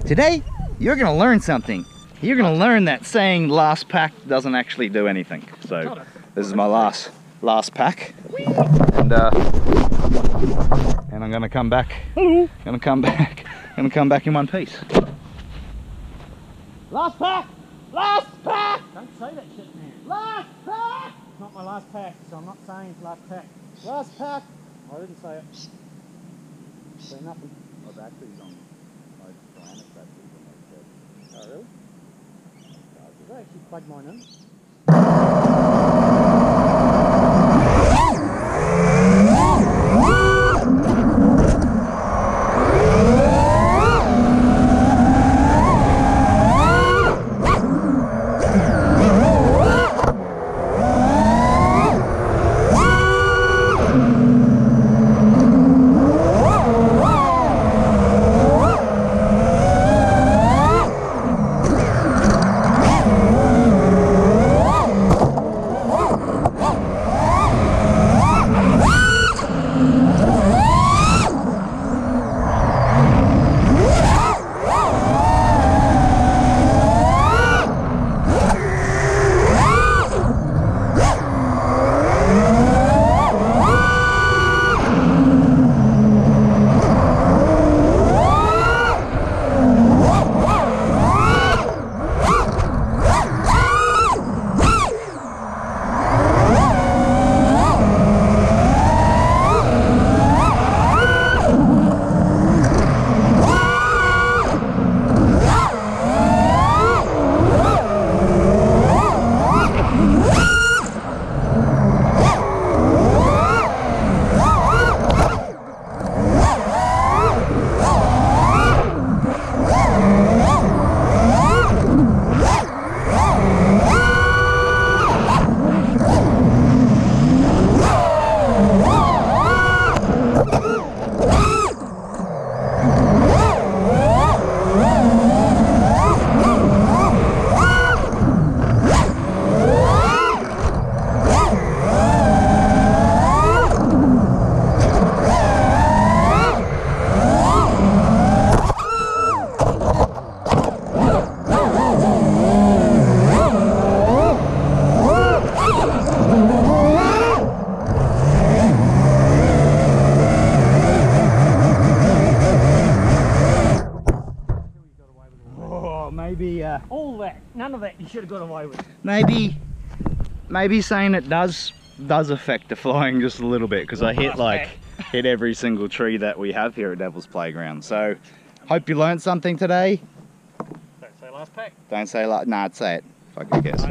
Today, you're gonna learn something. You're gonna learn that saying last pack doesn't actually do anything. So this is my last pack. And I'm gonna come back. Hello. Gonna come back in one piece. Last pack! Last pack! Don't say that shit, man. Last pack! It's not my last pack, so I'm not saying it's last pack. Last pack! I didn't say it. Say nothing. My battery's on. My Dynamic battery's on my Oh, shed. really? Did I actually plug mine in? All that, none of that you should have got away with. Maybe saying it does affect the flying just a little bit, because I hit every single tree that we have here at Devil's Playground. So hope you learned something today. Don't say last pack. Don't say last. Nah, say it. If I could guess.